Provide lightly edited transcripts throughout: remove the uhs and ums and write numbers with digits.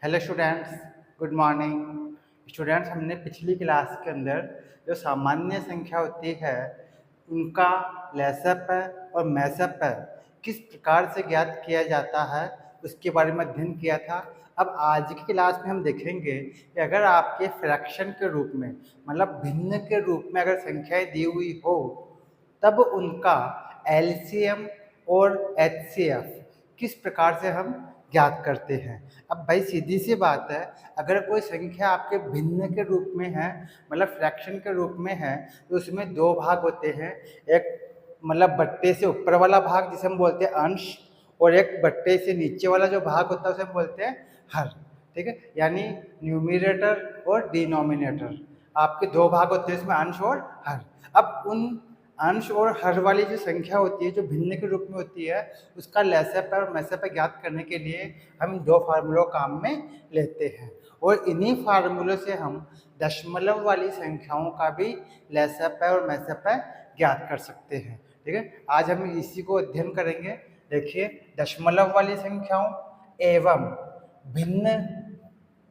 Hello students, good morning. Students, हमने पिछली class के अंदर जो सामान्य संख्या होती है उनका लेसअप और मैसअप किस प्रकार से ज्ञात किया जाता है उसके बारे में अध्ययन किया था। अब आज की क्लास में हम देखेंगे कि अगर आपके फ्रैक्शन के रूप में मतलब भिन्न के रूप में अगर संख्याएं दी हुई हो तब उनका एलसीएम और एचसीएफ किस प्रकार से हम ज्ञात करते हैं। अब भाई सीधी सी बात है, अगर कोई संख्या आपके भिन्न के रूप में है मतलब फ्रैक्शन के रूप में है तो उसमें दो भाग होते हैं। एक मतलब बट्टे से ऊपर वाला भाग जिसे हम बोलते हैं अंश, और एक बट्टे से नीचे वाला जो भाग होता है उसे हम बोलते हैं हर। ठीक है, यानी न्यूमिनेटर और डिनोमिनेटर आपके दो भाग होते हैं, इसमें अंश और हर। अब उन अंश और हर वाली जो संख्या होती है जो भिन्न के रूप में होती है उसका लेसअप और मैसअप ज्ञात करने के लिए हम इन दो फार्मूलों काम में लेते हैं, और इन्हीं फार्मूलों से हम दशमलव वाली संख्याओं का भी लेसअप और मैसअप ज्ञात कर सकते हैं। ठीक है, आज हम इसी को अध्ययन करेंगे। देखिए, दशमलव वाली संख्याओं एवं भिन्न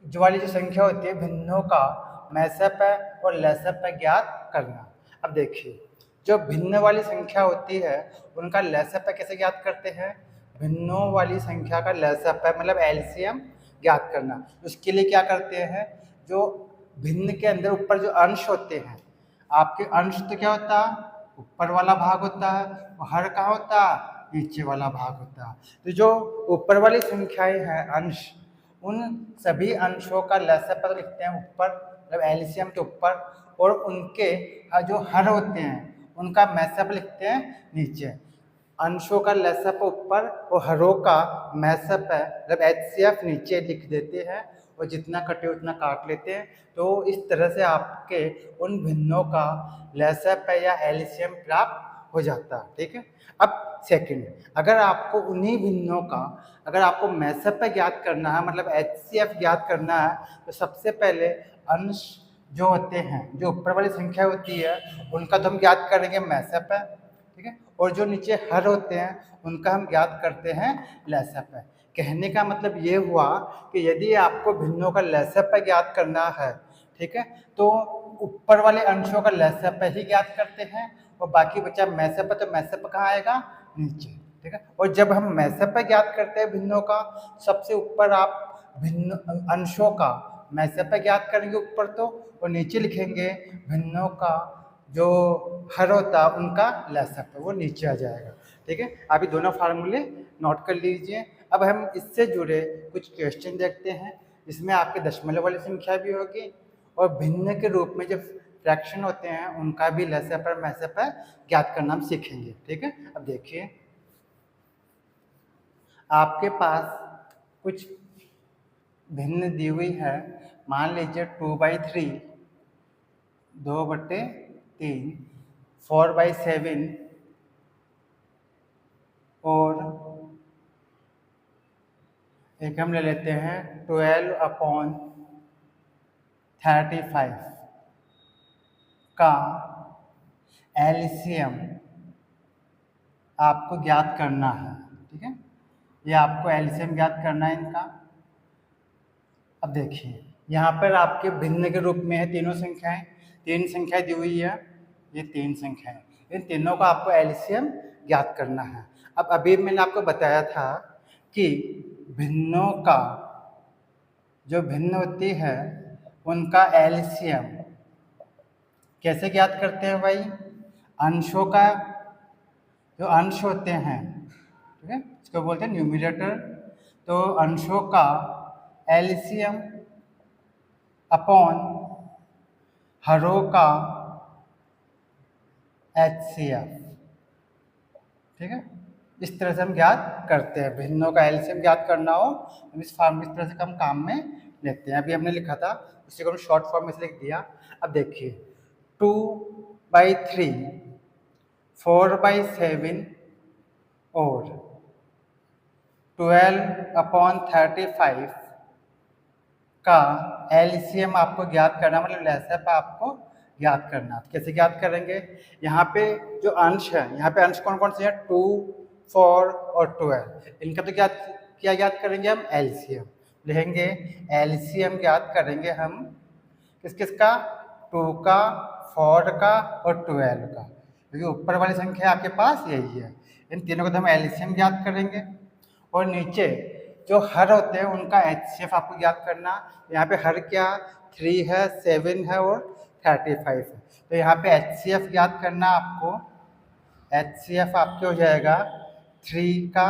जो वाली जो संख्या होती है भिन्नों का मैसअप और लेसअप ज्ञात करना। अब देखिए, जो भिन्न वाली संख्या होती है उनका लेसअप कैसे ज्ञात करते हैं। भिन्नों वाली संख्या का लेसअप मतलब एलसीएम ज्ञात करना। उसके लिए क्या करते हैं, जो भिन्न के अंदर ऊपर जो अंश होते हैं, आपके अंश तो क्या होता है, ऊपर वाला भाग होता है, और हर कहाँ होता है, नीचे वाला भाग होता है। तो जो ऊपर वाली संख्याएं हैं अंश, उन सभी अंशों का लेसअप लिखते हैं ऊपर मतलब एलसीएम के ऊपर, और उनके जो हर होते हैं उनका मैसअप लिखते हैं नीचे। अंशों का लेसअप ऊपर और हरों का मैसअप मतलब एचसीएफ नीचे लिख देते हैं, और जितना कटे उतना काट लेते हैं। तो इस तरह से आपके उन भिन्नों का लेसअप या एलसीएम प्राप्त हो जाता है। ठीक है, अब सेकंड, अगर आपको उन्हीं भिन्नों का अगर आपको मैसअप ज्ञात करना है मतलब एचसीएफ ज्ञात करना है, तो सबसे पहले अंश जो होते हैं जो ऊपर वाली संख्या होती है उनका तो हम ज्ञात करेंगे मैसअप है। ठीक है, और जो नीचे हर होते हैं उनका हम ज्ञात करते हैं लेसअप है। कहने का मतलब ये हुआ कि यदि आपको भिन्नों का लेसअप ज्ञात करना है, ठीक है, तो ऊपर वाले अंशों का लेसअप ही ज्ञात करते हैं, और बाकी बचा मैसअप तो मैसअप कहाँ आएगा, नीचे। ठीक है, और जब हम मैसअप ज्ञात करते हैं भिन्नों का, सबसे ऊपर आप भिन्न अंशों का मैसअप ज्ञात करेंगे ऊपर तो, और नीचे लिखेंगे भिन्नों का जो हर होता उनका लेसअप वो नीचे आ जाएगा। ठीक है, अभी दोनों फार्मूले नोट कर लीजिए। अब हम इससे जुड़े कुछ क्वेश्चन देखते हैं जिसमें आपके दशमलव वाली संख्या भी होगी और भिन्न के रूप में जो फ्रैक्शन होते हैं उनका भी लेसअप और मैसअप ज्ञात करना हम सीखेंगे। ठीक है, अब देखिए, आपके पास कुछ भिन्न दी हुई है। मान लीजिए 2/3, 2/3, 4/7 और एक हम ले लेते हैं 12/35 का एलसीएम आपको ज्ञात करना है। ठीक है, ये आपको एलसीएम ज्ञात करना है इनका। अब देखिए, यहाँ पर आपके भिन्न के रूप में है तीनों संख्याएं, तीन संख्याएं दी हुई है, ये तीन संख्याएं, इन तीनों का आपको एलसीएम ज्ञात करना है। अब अभी मैंने आपको बताया था कि भिन्नों का जो भिन्न होती है उनका एलसीएम कैसे ज्ञात करते हैं भाई। अंशों का जो अंश होते हैं, ठीक है, इसको बोलते हैं न्यूमिनेटर, तो अंशों का एलसीएम अपॉन हरों का एचसीएफ। ठीक है, इस तरह से हम ज्ञात करते हैं। भिन्नों का एलसीएम ज्ञात करना हो हम इस तरह से हम काम में लेते हैं। अभी हमने लिखा था उसी को हम शॉर्ट फॉर्म में से लिख दिया। अब देखिए, 2/3, 4/7 और 12/35 का एलसीएम आपको ज्ञात करना मतलब लेसअप आपको ज्ञात करना। कैसे ज्ञात करेंगे, यहाँ पे जो अंश है, यहाँ पे अंश कौन कौन से हैं, 2, 4 और 12, इनका तो क्या ज्ञात करेंगे हम, एलसीएम। लिखेंगे एलसीएम ज्ञात करेंगे हम किस किस का, 2 का, 4 का और 12 का, क्योंकि ऊपर वाली संख्या आपके पास यही है। इन तीनों का तो हम एलसीएम ज्ञात करेंगे। और नीचे जो हर होते हैं उनका एचसीएफ आपको ज्ञात करना। यहाँ पे हर क्या 3 है, 7 है और 35 है। तो यहाँ पे एचसीएफ ज्ञात करना आपको। एचसीएफ आपके हो जाएगा 3 का,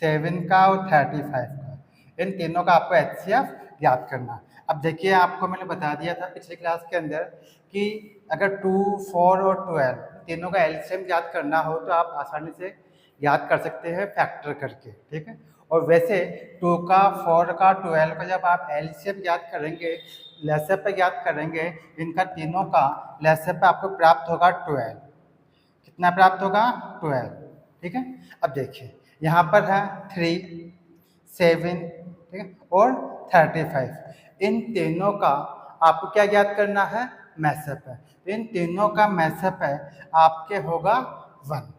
7 का और 35 का। इन तीनों का आपको एचसीएफ ज्ञात करना। अब देखिए आपको मैंने बता दिया था पिछली क्लास के अंदर कि अगर 2, 4 और 12 तीनों का एलसीएम ज्ञात करना हो तो आप आसानी से याद कर सकते हैं फैक्टर करके, ठीक है। और वैसे 2 का, 4 का, 12 का जब आप एलसीएम ज्ञात करेंगे, लसअप ज्ञात करेंगे, इनका तीनों का लसअप आपको प्राप्त होगा 12। कितना प्राप्त होगा? 12, ठीक है। अब देखिए यहाँ पर है 3, 7, ठीक है, और 35। इन तीनों का आपको क्या ज्ञात करना है? मैसअप है। इन तीनों का मैसअप है आपके होगा 1।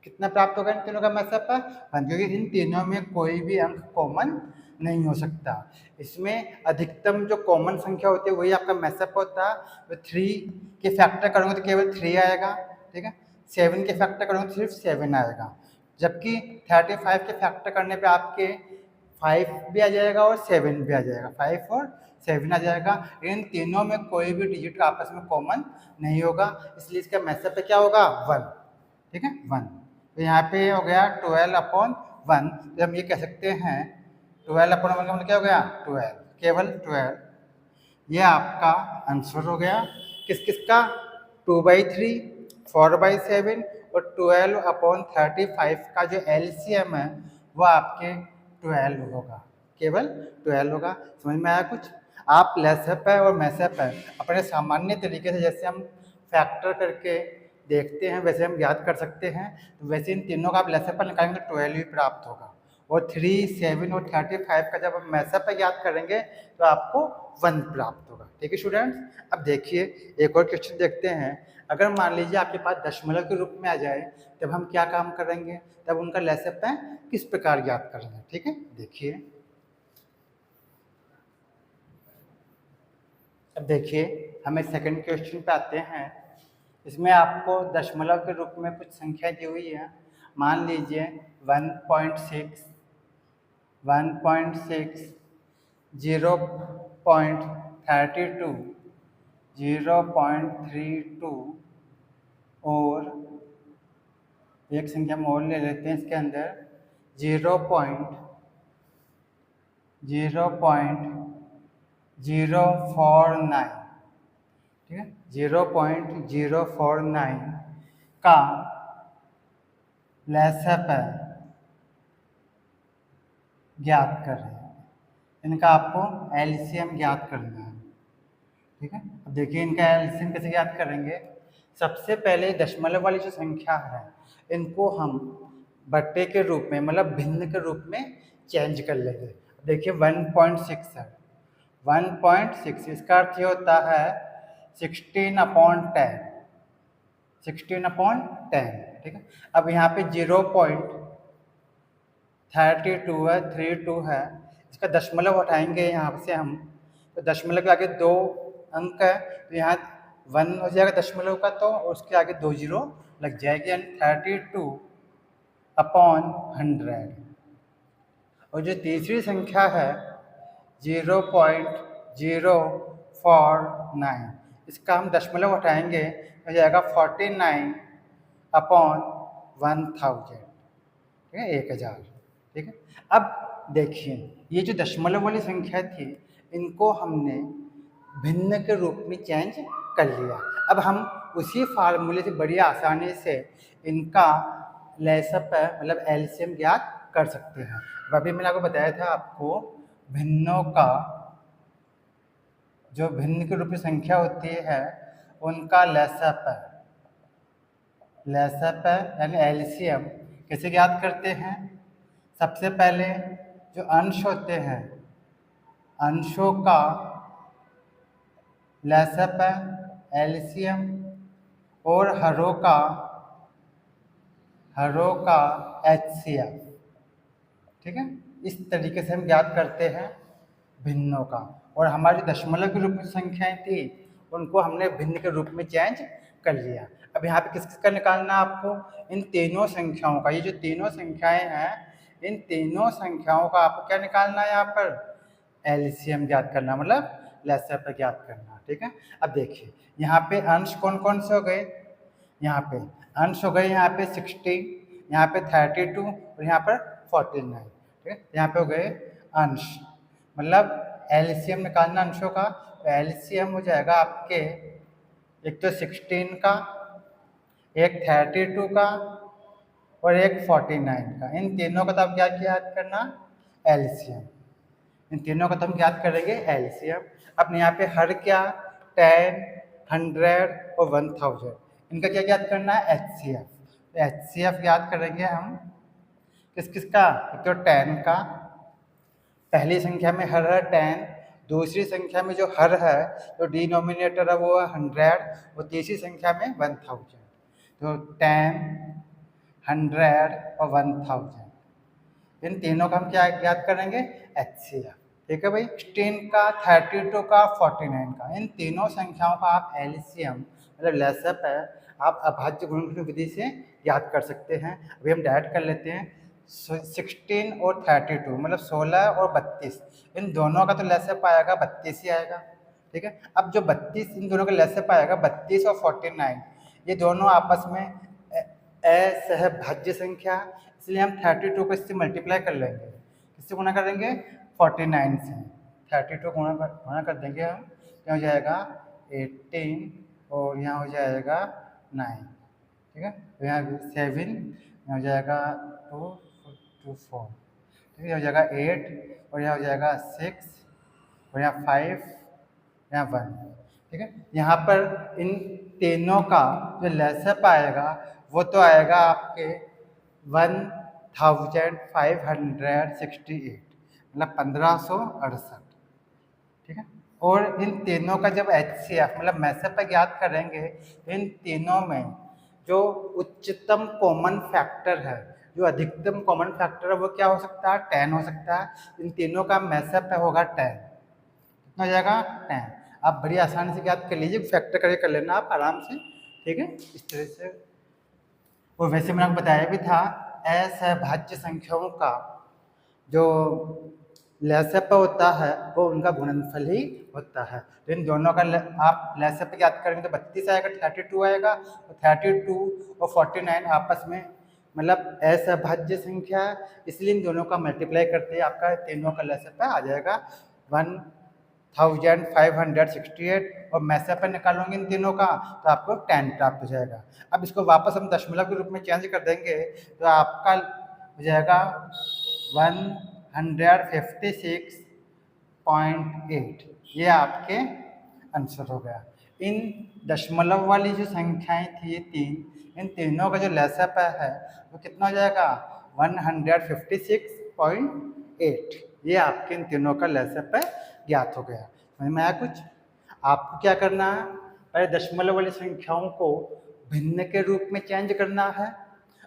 कितना प्राप्त होगा इन तीनों का मैसअप है? 1, क्योंकि इन तीनों में कोई भी अंक कॉमन नहीं हो सकता। इसमें अधिकतम जो कॉमन संख्या होती है वही आपका मैसअप होता है। तो 3 के फैक्टर करूँगा तो केवल 3 आएगा, ठीक है। 7 के फैक्टर करूँगा तो सिर्फ 7 आएगा, जबकि 35 के फैक्टर करने पे आपके 5 भी आ जाएगा और 7 भी आ जाएगा, 5 और 7 आ जाएगा। इन तीनों में कोई भी डिजिट आपस में कॉमन नहीं होगा, इसलिए इसका मैसअप क्या होगा? 1, ठीक है, 1। तो यहाँ पे हो गया 12/1। तो हम ये कह सकते हैं 12/1 का मतलब क्या हो गया? 12, केवल 12। ये आपका आंसर हो गया किस किस का? 2/3, 4/7 और 12/35 का जो एलसीएम है वो आपके 12 होगा, केवल 12 होगा। समझ में आया कुछ? आप लेसअप है और मैसअप है अपने सामान्य तरीके से जैसे हम फैक्टर करके देखते हैं वैसे हम याद कर सकते हैं। तो वैसे इन तीनों का आप लेसअप निकालेंगे तो 12 ही प्राप्त होगा। और 3, 7 और 35 का जब हम मैसअप याद करेंगे तो आपको 1 प्राप्त होगा, ठीक है स्टूडेंट्स। अब देखिए एक और क्वेश्चन देखते हैं। अगर मान लीजिए आपके पास दशमलव के रूप में आ जाए तब हम क्या काम करेंगे? तब उनका लेसअप किस प्रकार ज्ञात करेंगे, ठीक है। देखिए अब देखिए हमें सेकंड क्वेश्चन पे आते हैं। इसमें आपको दशमलव के रूप में कुछ संख्या दी हुई है। मान लीजिए 1.6, 1.6, 0.32, 0.32 और एक संख्या हम और ले लेते हैं इसके अंदर 0.049, ठीक है, 0.049 का लसअप ज्ञात कर रहे हैं। इनका आपको एलसीएम ज्ञात करना है, ठीक है। अब देखिए इनका एलसीएम कैसे ज्ञात करेंगे? सबसे पहले दशमलव वाली जो संख्या है इनको हम बट्टे के रूप में मतलब भिन्न के रूप में चेंज कर लेंगे। देखिए 1.6 है, 1.6 इसका अर्थ ये होता है 16/10, 16/10, ठीक है। अब यहाँ पे 0.32 है, 32 है, इसका दशमलव हटाएंगे यहाँ से हम, तो दशमलव के आगे 2 अंक है तो यहाँ 1 हो जाएगा दशमलव का, तो उसके आगे 2 जीरो लग जाएगी, यानी 32/100। और जो तीसरी संख्या है 0.049, इसका हम दशमलव हटाएंगे हो जाएगा 49/1000, ठीक है, 1000, ठीक है। अब देखिए ये जो दशमलव वाली संख्या थी इनको हमने भिन्न के रूप में चेंज कर लिया। अब हम उसी फार्मूले से बड़ी आसानी से इनका लसअप मतलब एलसीएम ज्ञात कर सकते हैं। अभी मैंने आपको बताया था आपको भिन्नों का जो भिन्न के रूप में संख्या होती है उनका लसअप यानी एलसीएम कैसे ज्ञात करते हैं? सबसे पहले जो अंश होते हैं अंशों का लसअप एलसीएम और हरों का एचसीएफ, ठीक है। इस तरीके से हम ज्ञात करते हैं भिन्नों का। और हमारी दशमलव के रूप में संख्याएं थी उनको हमने भिन्न के रूप में चेंज कर लिया। अब यहाँ पे किस किस का निकालना है आपको? इन तीनों संख्याओं का। ये जो तीनों संख्याएं हैं इन तीनों संख्याओं का आपको क्या निकालना है? यहाँ पर एलसीएम ज्ञात करना, मतलब लसाअ ज्ञात करना। ठीक है, अब देखिए यहाँ पे अंश कौन कौन से हो गए? यहाँ पे अंश हो गए यहाँ पे 60, यहाँ पे 32 और यहाँ पर 49। ठीक है, यहाँ पे हो गए अंश, मतलब एलसीएम निकालना अंशों का। तो एलसीएम हो जाएगा आपके एक तो 16 का, एक 32 का और एक 49 का। इन तीनों का तो आप क्या याद करना? एलसीएम। इन तीनों का तो हम याद करेंगे एलसीएम। अब यहाँ पे हर क्या? 10, 100 और 1000। इनका क्या याद करना है? एचसीएफ। तो एचसीएफ याद करेंगे हम किस किस का? एक तो 10 का, पहली संख्या में हर है 10, दूसरी संख्या में जो हर है तो डिनोमिनेटर है वो है 100 और तीसरी संख्या में 1000। तो 10, 100 और 1000, इन तीनों का हम क्या याद करेंगे? एचसीएफ। ठीक है भाई, 16 का, 32 का, 49 का, इन तीनों संख्याओं का आप एलसीएम मतलब लसाअ आप अभाज्य गुणनखंड विधि से याद कर सकते हैं। अभी हम डायरेक्ट कर लेते हैं। 16 और 32 मतलब 16 और 32, इन दोनों का तो लसाअ आएगा 32 ही आएगा। ठीक है, अब जो 32 इन दोनों का लसाअ आएगा 32 और 49, ये दोनों आपस में असहभाज्य संख्या, इसलिए हम 32 को इससे मल्टीप्लाई कर लेंगे। किससे गुणा करेंगे? 49 से। 32 गुणा कर देंगे हम, यहाँ हो जाएगा 18 और यहाँ हो जाएगा 9। ठीक है, तो यहाँ 7, यहाँ हो जाएगा 2, 4। ठीक है, हो जाएगा 8 और यहाँ हो जाएगा 6 और यहाँ 5, यहाँ 1। ठीक है, यहाँ पर इन तीनों का जो लसाअ आएगा वो तो आएगा आपके 1568 मतलब 1568। ठीक है, और इन तीनों का जब एचसीएफ मतलब मैसअप ज्ञात करेंगे, इन तीनों में जो उच्चतम कॉमन फैक्टर है, जो अधिकतम कॉमन फैक्टर है वो क्या हो सकता है? 10 हो सकता है। इन तीनों का मैसअप होगा 10। कितना हो जाएगा? 10। आप बड़ी आसानी से याद कर लीजिए, फैक्टर करके कर लेना आप आराम से। ठीक है, इस तरह से। और वैसे मैंने आपको बताया भी था असहभाज्य संख्याओं का जो लसाअ होता है वो उनका गुणनफल ही होता है। तो इन दोनों का आप लसाअ याद करेंगे तो 32 आएगा, 32 आएगा, और 32 और 49 आपस में मतलब असहभाज्य संख्या, इसलिए इन दोनों का मल्टीप्लाई करते हैं आपका तीनों का लसाअ आ जाएगा 1568 और मैसअप निकालोगे इन तीनों का तो आपको 10 प्राप्त हो जाएगा। अब इसको वापस हम दशमलव के रूप में चेंज कर देंगे तो आपका हो जाएगा 156.8। ये आपके आंसर हो गया। इन दशमलव वाली जो संख्याएं थी ये तीन, इन तीनों का जो लसाअ है वो कितना हो जाएगा? 156.8। ये आपके इन तीनों का लसाअ ज्ञात हो गया। समझ में आया कुछ? आपको क्या करना है? पहले दशमलव वाली संख्याओं को भिन्न के रूप में चेंज करना है।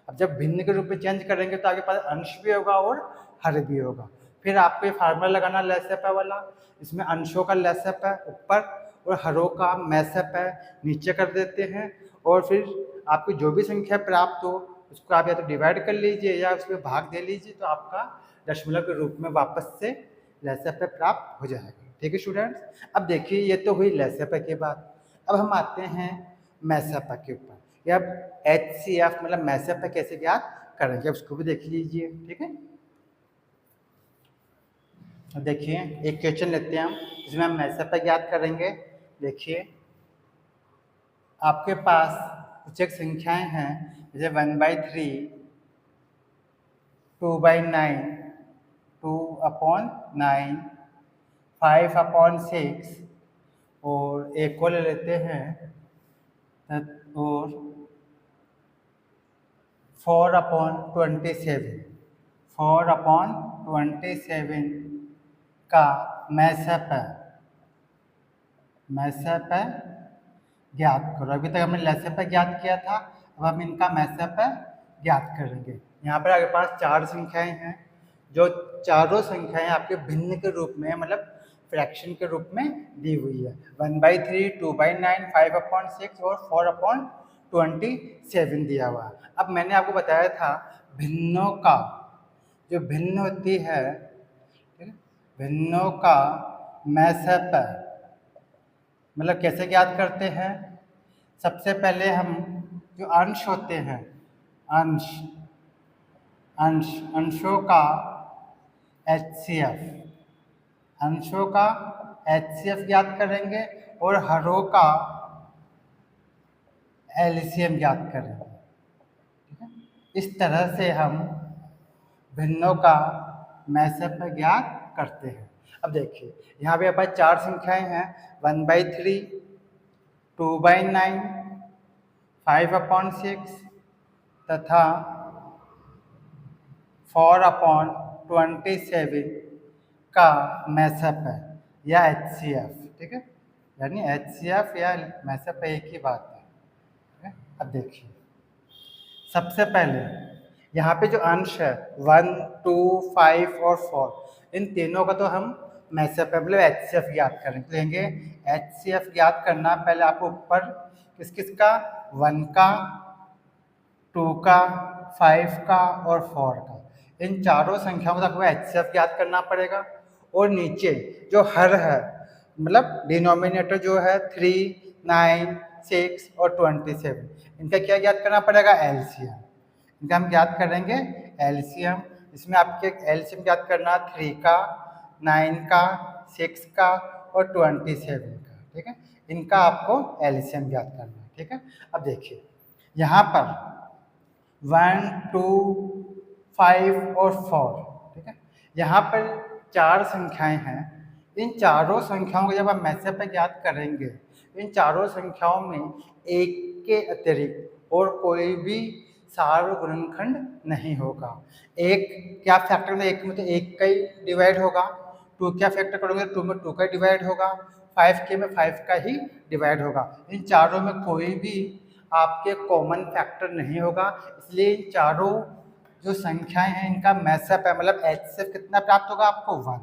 अब जब भिन्न के रूप में चेंज करेंगे तो आपके पास अंश भी होगा और हर भी होगा। फिर आपको ये फार्मूला लगाना लसाअ वाला, इसमें अंशों का लसाअ ऊपर और हरों का मैसअप नीचे कर देते हैं, और फिर आपकी जो भी संख्या प्राप्त हो उसको आप या तो डिवाइड कर लीजिए या उसमें भाग दे लीजिए, तो आपका दशमलव के रूप में वापस से लसाअ प्राप्त हो जाएगा। ठीक है स्टूडेंट्स, अब देखिए ये तो हुई लसाअ की बात। अब हम आते हैं मैसअप के ऊपर। या एचसीएफ मतलब मैसअप कैसे ज्ञात करेंगे उसको भी देख लीजिए। ठीक है, देखिए एक क्वेश्चन लेते हैं हम, जिसमें हम मैसअप ज्ञात करेंगे। देखिए आपके पास कुछ एक संख्याएं हैं, जैसे 1/3, 2/9, 2/9, 5/6 और एक और ले लेते हैं और 4/27। 4/27 का मैसअप ज्ञात करो। अभी तक हमने लसाअ ज्ञात किया था, अब हम इनका मैसअप ज्ञात करेंगे। यहाँ पर आपके पास चार संख्याएं हैं, जो चारों संख्याएं आपके भिन्न के रूप में मतलब फ्रैक्शन के रूप में दी हुई है। 1/3, 2/9, 5/6 और 4/27 दिया हुआ है। अब मैंने आपको बताया था भिन्नों का जो भिन्न होती है, ठीक है, भिन्नों का मैसअप मतलब कैसे ज्ञात करते हैं। सबसे पहले हम जो अंश होते हैं, अंश अंश अंशों का HCF, अंशों का HCF ज्ञात करेंगे और हरों का LCM ज्ञात करेंगे। ठीक है, इस तरह से हम भिन्नों का मैसअप ज्ञात करते हैं। अब देखिए यहाँ पे हमारे पास चार संख्याएं हैं, 1/3, 2/9, 5/6 तथा 4/27 का मैसअप है या HCF। ठीक है, यानी HCF या मैसअप एक ही बात है। ठीक है, अब देखिए सबसे पहले यहाँ पे जो अंश है 1, 2, 5 और 4, इन तीनों का तो हम मैसअप है मतलब HCF ज्ञात करेंगे। लेंगे HCF ज्ञात करना, पहले आपको ऊपर किस किस का, 1 का, 2 का, 5 का और 4 का, इन चारों संख्याओं का आपको HCF ज्ञात करना पड़ेगा। और नीचे जो हर है मतलब डिनोमिनेटर जो है 3, 9, 6 और 27, इनका क्या ज्ञात करना पड़ेगा, LCM। इनका हम ज्ञात करेंगे LCM। इसमें आपके LCM ज्ञात करना 3 का, 9 का, 6 का और 27 का। ठीक है, इनका आपको LCM ज्ञात करना है। ठीक है, अब देखिए यहाँ पर 1, 2, 5 और 4, ठीक है, यहाँ पर चार संख्याएं हैं। इन चारों संख्याओं को जब आप मैसअप ज्ञात करेंगे, इन चारों संख्याओं में एक के अतिरिक्त और कोई भी सार्वगुणनखंड नहीं होगा। एक क्या फैक्टर में, एक में तो एक का ही डिवाइड होगा, 2 क्या फैक्टर करोगे 2 में 2 का डिवाइड होगा, 5 के में 5 का ही डिवाइड होगा। इन चारों में कोई भी आपके कॉमन फैक्टर नहीं होगा, इसलिए इन चारों जो संख्याएं हैं इनका मैसअप है मतलब HCF कितना प्राप्त होगा आपको, 1।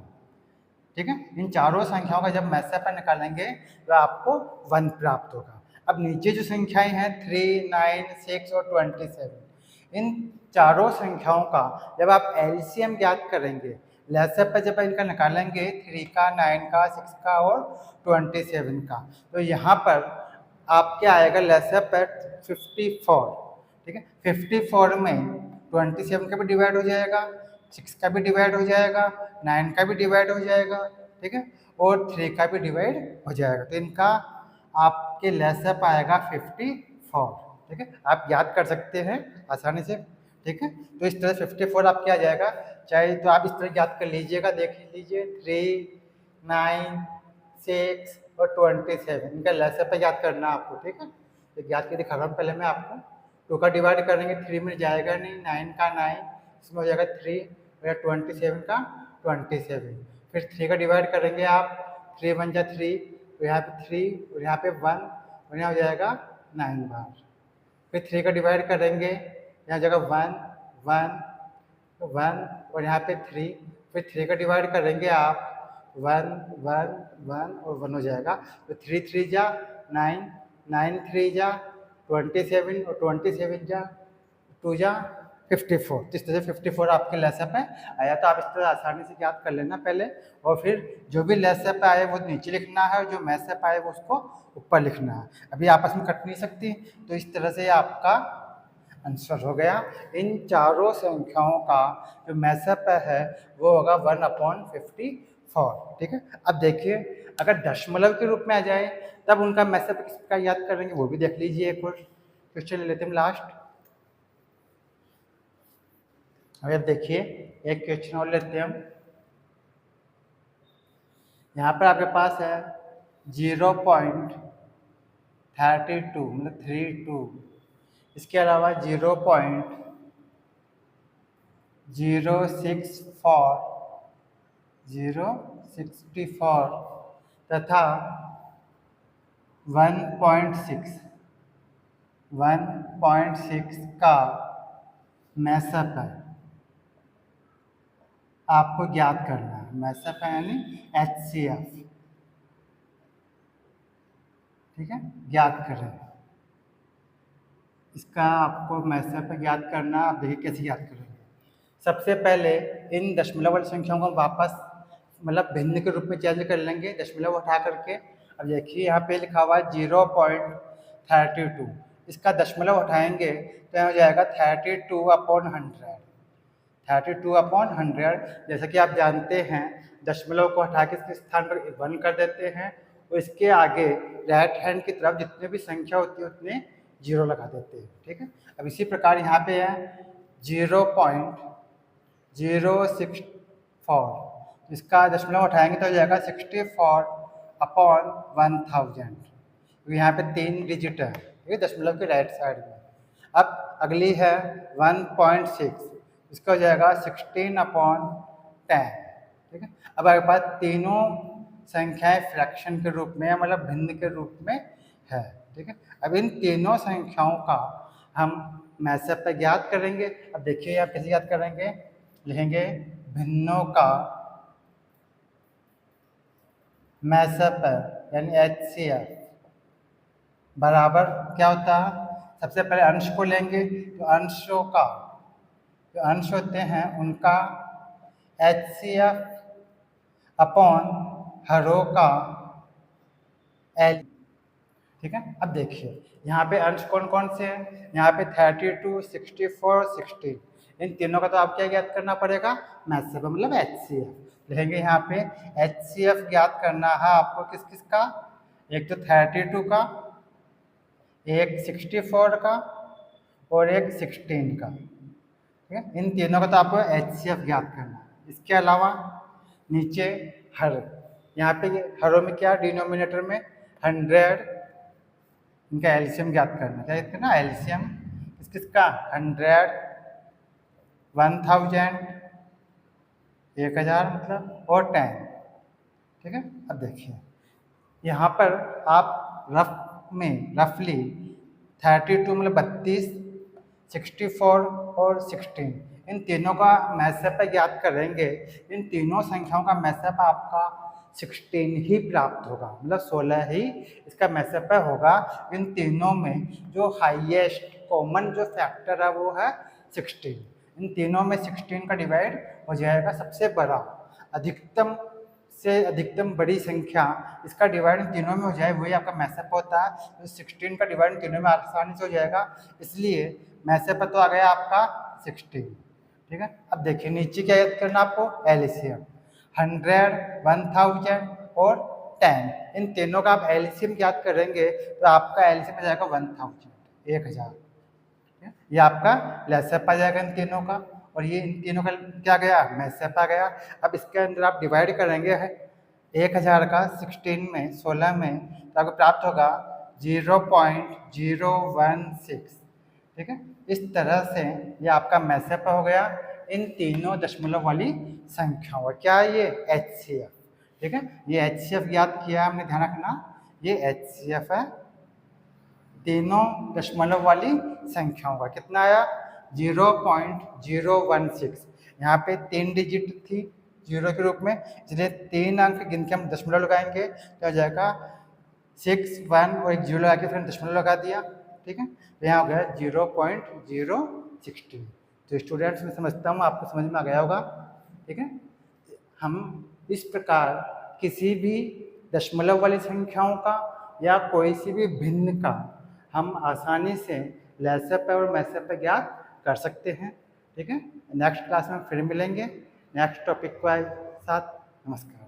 ठीक है, इन चारों संख्याओं का जब मैसअप निकालेंगे तो आपको 1 प्राप्त होगा। अब नीचे जो संख्याएं हैं 3, 9, 6 और 27, इन चारों संख्याओं का जब आप LCM ज्ञात करेंगे, लैसअप पे जब इनका निकालेंगे 3 का, 9 का, 6 का और 27 का, तो यहाँ पर आपके आएगा लैसअप है 54। ठीक है, 54 में 27 का भी डिवाइड हो जाएगा, 6 का भी डिवाइड हो जाएगा, 9 का भी डिवाइड हो जाएगा, ठीक है, और 3 का भी डिवाइड हो जाएगा। तो इनका आपके लैसअप आएगा 54। ठीक है, आप याद कर सकते हैं आसानी से। ठीक है, तो इस तरह 54 आपके आ जाएगा। चाहे तो आप इस तरह याद कर लीजिएगा, देख लीजिए 3, 9, 6 और 27, इनका लैसअप याद करना आपको। ठीक है, तो याद के दिखा रहा हूँ पहले मैं आपको। 2 का डिवाइड करेंगे 3 में जाएगा नहीं, 9 का 9, इसमें हो जाएगा 3 और 27 का 27। फिर 3 का डिवाइड करेंगे आप, 3 1 जा 3, तो यहाँ पे 3 और यहाँ पे 1 और यहाँ हो जाएगा 9 बार। फिर 3 का डिवाइड करेंगे, यहाँ जगह 1 1 1 और यहाँ पे 3, फिर 3 का डिवाइड करेंगे आप 1 1 1 और 1 हो जाएगा। तो 3 3 जा 9, 9 3 जा 27 और 27 जा 2 जा 54। इस तरह से 54 आपके लैसअप है आया। तो आप इस तरह आसानी से याद कर लेना पहले, और फिर जो भी लैसअप आए वो नीचे लिखना है और जो मैसअप आए वो उसको ऊपर लिखना है। अभी आपस में कट नहीं सकती, तो इस तरह से आपका आंसर हो गया। इन चारों संख्याओं का जो मैसअप है वो होगा 1/54। ठीक है, अब देखिए अगर दशमलव के रूप में आ जाए तब उनका मैसअप किसका याद करेंगे वो भी देख लीजिए। एक और क्वेश्चन ले लेते हैं लास्ट। अब देखिए एक क्वेश्चन और लेते हैं हम। यहाँ पर आपके पास है 0.32 मतलब 32, इसके अलावा 0.064 तथा 1.6 का मैसअप है। आपको ज्ञात करना है। मैसअप है यानी HCF, ठीक है, ज्ञात करें। इसका आपको मैसअप ज्ञात करना, आप देखिए कैसे ज्ञात करेंगे। सबसे पहले इन दशमलव वाली संख्याओं को वापस मतलब भिन्न के रूप में चेंज कर लेंगे, दशमलव उठा करके। अब देखिए यहाँ पे लिखा हुआ है 0.32, इसका दशमलव उठाएंगे तो यहाँ हो जाएगा 32/100। 32/100, जैसा कि आप जानते हैं दशमलव को हटा के इसके स्थान पर 1 कर देते हैं और इसके आगे राइट हैंड की तरफ जितने भी संख्या होती है उतने 0 लगा देते हैं, ठीक है। अब इसी प्रकार यहाँ पे है 0.064, इसका दशमलव उठाएंगे तो हो जाएगा 64/1000, क्योंकि यहाँ पे 3 डिजिट है, ठीक है, दशमलव के राइट साइड में। अब अगली है 1.6, इसका हो जाएगा 16/10, ठीक है। अब आपके पास तीनों संख्याएं फ्रैक्शन के रूप में मतलब भिन्न के रूप में है, ठीक है। अब इन तीनों संख्याओं का हम मैसअप पे ज्ञात करेंगे। अब देखिए आप कैसे ज्ञात करेंगे, लिखेंगे भिन्नों का मैसअप यानी HCF बराबर क्या होता है, सबसे पहले अंश को लेंगे तो अंशों का जो अंश होते हैं उनका HCF अपॉन हरों का L, ठीक है। अब देखिए यहाँ पे अंश कौन कौन से हैं, यहाँ पे 32, 64, 16, इन तीनों का तो आपको क्या ज्ञात करना पड़ेगा, मैसअप मतलब HCF लिखेंगे। यहाँ पे HCF ज्ञात करना है आपको किस किस का, एक तो 32 का, एक 64 का और एक 16 का, ठीक है। इन तीनों का तो आपको HCF ज्ञात करना है। इसके अलावा नीचे हर, यहाँ पे हरों में क्या डिनोमिनेटर में 100, इनका एलसीएम ज्ञात करना, क्या कहते हैं ना एलसीएम, किस किसका 100, 1000, 1000 मतलब और 10, ठीक है। अब देखिए यहाँ पर आप रफली 32 मतलब 32, 64 और 16 इन तीनों का मैसअप ज्ञात करेंगे। इन तीनों संख्याओं का मैसअप आपका 16 ही प्राप्त होगा, मतलब 16 ही इसका मैसअप होगा। इन तीनों में जो हाईएस्ट कॉमन जो फैक्टर है वो है 16। इन तीनों में 16 का डिवाइड हो जाएगा सबसे बड़ा, अधिकतम से अधिकतम बड़ी संख्या इसका डिवाइड इन तीनों में हो जाए वही आपका मैसअप होता है। तो 16 का डिवाइड इन तीनों में आसानी से हो जाएगा, इसलिए मैसअप तो आ गया आपका 16, ठीक है। अब देखिए नीचे क्या याद करना आपको, एलसीएम 100, 1000 और 10, इन तीनों का आप एलसीएम याद करेंगे तो आपका एलसीएम आ जाएगा 1000, ये आपका लैसअप आ जाएगा इन तीनों का, और ये इन तीनों का क्या गया, मैसअप आ गया। अब इसके अंदर आप डिवाइड करेंगे 1000 का 16 में 16 में तो आपको प्राप्त होगा 0.016, ठीक है। इस तरह से ये आपका मैसअप हो गया इन तीनों दशमलव वाली संख्याओं, क्या ये HCF, ठीक है। ये HCF ज्ञात किया हमने, ध्यान रखना ये HCF है तीनों दशमलव वाली संख्याओं का। कितना आया 0.016, यहाँ पे 3 डिजिट थी 0 के रूप में, इसलिए 3 अंक गिन के हम दशमलव लगाएंगे तो हो जाएगा 6, 1 और एक 0 लगा के फिर हम दशमलव लगा दिया, ठीक है। तो यहाँ हो गया 0.016। तो स्टूडेंट्स मैं समझता हूँ आपको समझ में आ गया होगा, ठीक है। हम इस प्रकार किसी भी दशमलव वाली संख्याओं का या कोई सी भी भिन्न का हम आसानी से लैसअप और मैसअप ज्ञात कर सकते हैं, ठीक है। नेक्स्ट क्लास में फिर मिलेंगे नेक्स्ट टॉपिक के साथ। नमस्कार।